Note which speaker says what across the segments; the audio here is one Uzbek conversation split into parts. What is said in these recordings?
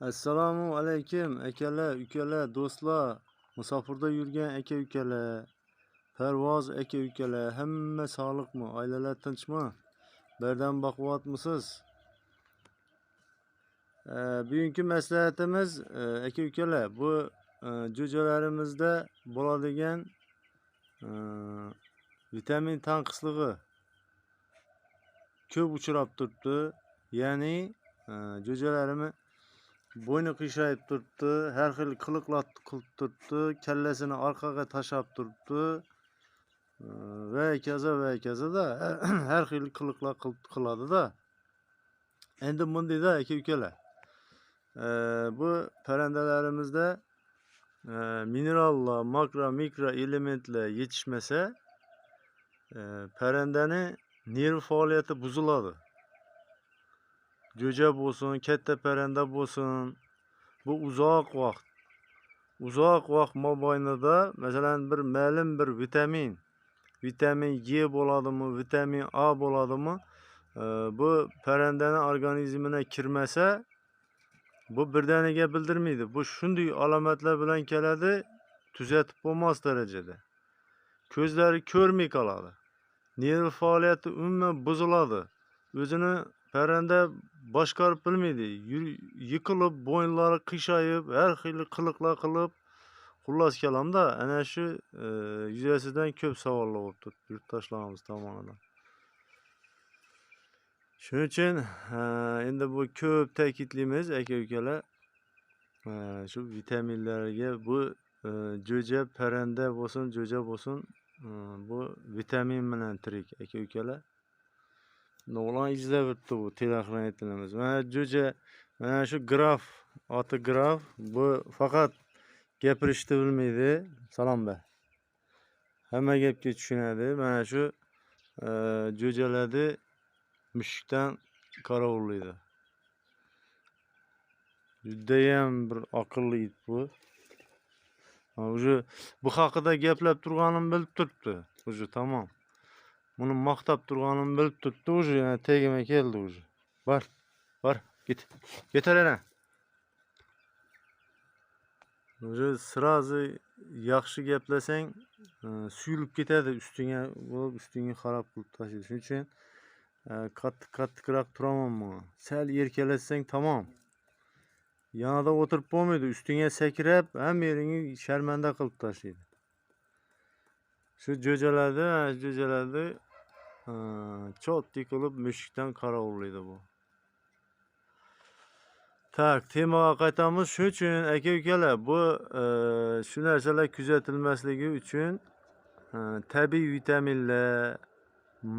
Speaker 1: Assalomu alaykum akalar, ukalar, do'stlar, musofirda yurgan aka-ukalar, Parvoz aka-ukalar, hamma sog'liqmi? Oilalar tinchmi? Birdan baquvvatmisiz? Bugungi maslahatimiz aka-ukalar, bu jo'jalarimizda bo'ladigan vitamin tanqisligi ko'p uchrab turibdi. Ya'ni jo'jalarimiz bo'yni qiyshayib turibdi, har xil qiliqlar qilib turibdi, kallasini orqaga tashlab turibdi va kaza har xil qiliqlar qiladi-da. Endi bundayda aka-ukalar, bu parrandalarimizda minerallar, makro, mikro elementlar yetishmasa, parrandani nerv faoliyati buziladi. Jo'ja bo'lsin, katta parranda bo'lsin, bu uzoq vaqt mobaynida masalan bir ma'lum bir vitamin E bo'ladimi, vitamin A bo'ladimi, bu parrandani organizmine kirmasa, bu birdaniga bildirmaydi. Bu shunday alomatlar bilan keladi, tuzatib bo'lmas darajada. Ko'zlari ko'rmay qoladi. Nerv faoliyati umuman buziladi. O'zini parranda boshqarib bilmaydi. Yiqilib, bo'ynlari qiyshayib, har xil qiliqlar qilib, xullas kalamda ana shu yuzasidan ko'p savollar bo'lib turibdi yurtdoshlarimiz tomonidan. Shuning uchun endi bu ko'p ta'kidlaymiz aka-ukalar. Shu vitaminlarga bu jo'ja parranda bo'lsin, jo'ja bo'lsin, bu vitamin bilan tirik aka-ukalar. O'g'lon izlab o'tdi bu teleekran aytilamiz. Mana jo'ja, mana shu graf, oti graf, bu faqat gapirishni bilmaydi. Salom ber. Hamma gapga tushunadi. Mana shu jo'jalarni mushukdan qorovullaydi. Judayam bir aqlli it bu. Bu haqida gaplab turganim bilib turibdi. O'zi tamom. Buni maqtab turganim bilib turibdi. O'zi yana tegima keldi o'zi. Bor, git. Getarana. O'zi sirazi yaxshi gaplasang, suyulib ketadi ustingga, ustingga qarab qilib tashlaydi. Shuning uchun qattiqroq turaman buni. Sal erkalatsang tamom. Yanada o'tirib bo'lmaydi, ustingga sakrab, hamma yeringni sharmanda qilib tashlaydi. Shu jo'jalarni chotdi qilib mushukdan qorovullaydi bu. Tak, temaga qaytamiz. Shuning uchun aka-ukalar, bu shu narsalar kuzatilmasligi uchun tabiiy vitaminlar,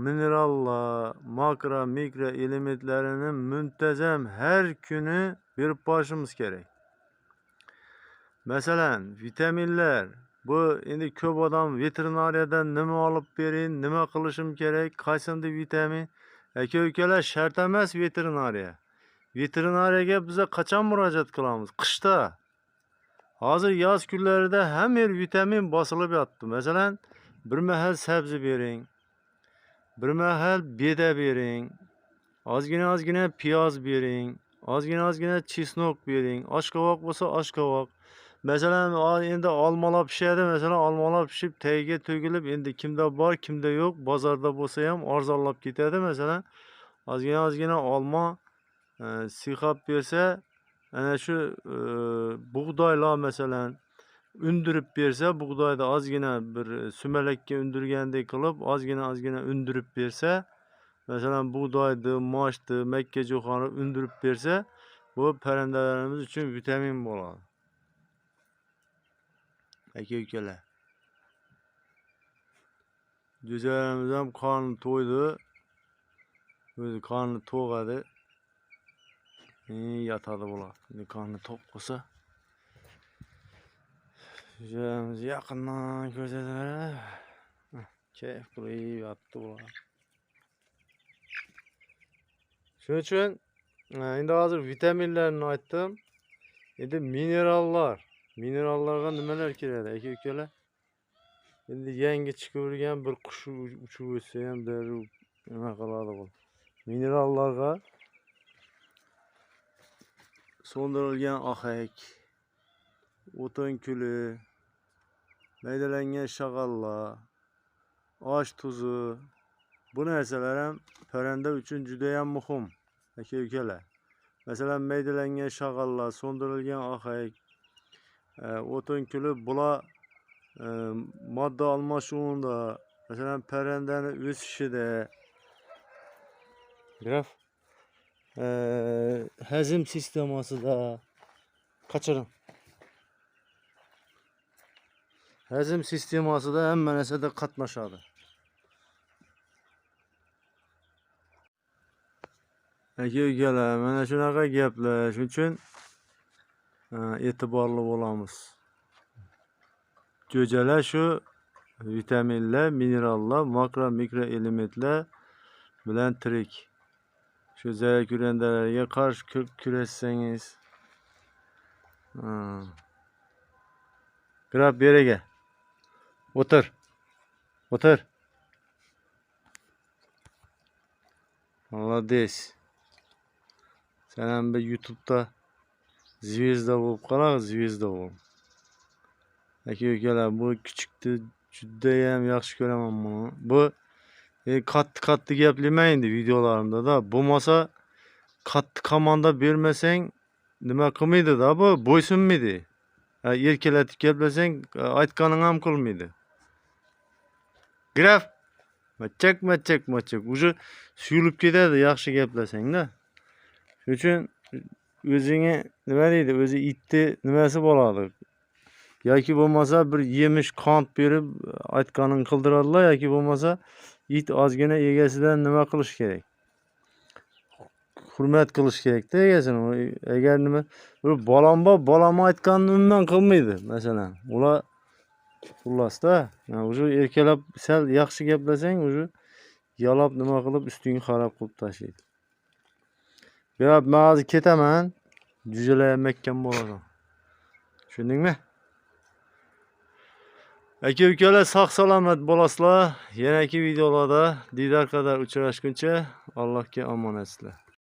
Speaker 1: minerallar, makro, mikro elementlarini muntazam har kuni berib borishimiz kerak. Masalan, vitaminlar, bu endi ko'p odam veterinariyadan nima olib bering, nima qilishim kerak, qaysi vitamin? Aka-ukalar, shart emas veterinariya. Veterinariyaga biza qachon murojaat qilamiz? Qishda. Hozir yoz kunlarida hamma yer vitamin bosilib yotibdi. Masalan, bir mahal sabzi bering, bir mahal beda bering, ozgina piyoz bering, ozgina chesnok bering, oshqovoq bo'lsa oshqovoq. Masalan, endi olmalar pishadi, masalan, olmalar pishib tagiga to'gilib, endi kimda bor, kimda yo'q, bozorda bo'lsa ham arzonlab ketadi. Masalan, ozgina olma siyqab bersa, ana shu bug'doylar masalan undirib bersa, bug'doyda ozgina bir sumalakka undirgandek qilib, ozgina undirib bersa, masalan bug'doyni, moshni, makkajo'xori undirib bersa, bu parrandalarimiz uchun vitamin bo'ladi. Aka-ukalar. Jo'jalarimiz ham qorni to'ydi. O'zi qorni to'g'adi. Yotadi bular. Qorni to'q bo'lsa, jo'jalarimiz yaqindan ko'rsataveradi. Kayf qilib yotdi bular. Shuning uchun endi hozir vitaminlarni aytdim. Endi minerallarga nimalar kiradi aka-ukalar? Endi yangi chiqavergan bir qush uchib o'tsa ham darrov nima qiladi bu. Minerallarga so'ndirilgan ohak, o'tin kuli, maydalangan shag'allar, osh tuzi. Bu narsalar ham parranda uchun juda ham muhim, aka-ukalar. Masalan, maydalangan shag'allar, so'ndirilgan ohak, o'tin kuli bular modda almashinuvida, masalan, parrandani o'sishida, hazm sistemasida, hazm sistemasida hamma narsada qatnashadi. Aka-ukalar, mana shunaqa gaplar. Shuning uchun e'tiborli bo'lamiz. Jo'jalar shu vitaminlar, minerallar, makro mikro elementlar bilan tirik. Shu zarar ko'randalarga qarshi kurashsangiz, Grab beriga. O'tir. O'tir. Молодец. Sen ham bir YouTube'da zvezda bo'lib qolaq, zvezda bo'l. Aka-ukalar, bu kichikni juda ham yaxshi ko'raman buni. Bu qattiq gaplayman videolarimda-da. Bo'lmasa qattiq komanda bermasang nima qilmaydi-da, bu bo'ysunmaydi. Erkalatib gaplasang aytganing ham qilmaydi. Graf machak. Уже suyulib ketadi yaxshi gaplasang-da. Shuning uchun o'zingga nima deydi, o'zi itni nimasi bo'ladi? Yoki bo'lmasa bir yemish qand berib aytganini qildiradilar, yoki bo'lmasa it ozgina egasidan nima qilish kerak? Hurmat qilish kerak-da egasini. Agar nima bir bolam bor, bolam aytganini umuman qilmaydi, masalan. Ular xullasda, o'sha erkalab sal yaxshi gaplasang, o'sha yalab nima qilib ustingni xarob qilib tashlaydi. Berab men hozir ketaman. Jo'jalayotgan bo'laman. Tushundingmi? Aka-ukalar, sog' salomat bo'lasizlar. Yanagi videolarda diydor qadar uchrashguncha Allohga omonatsizlar.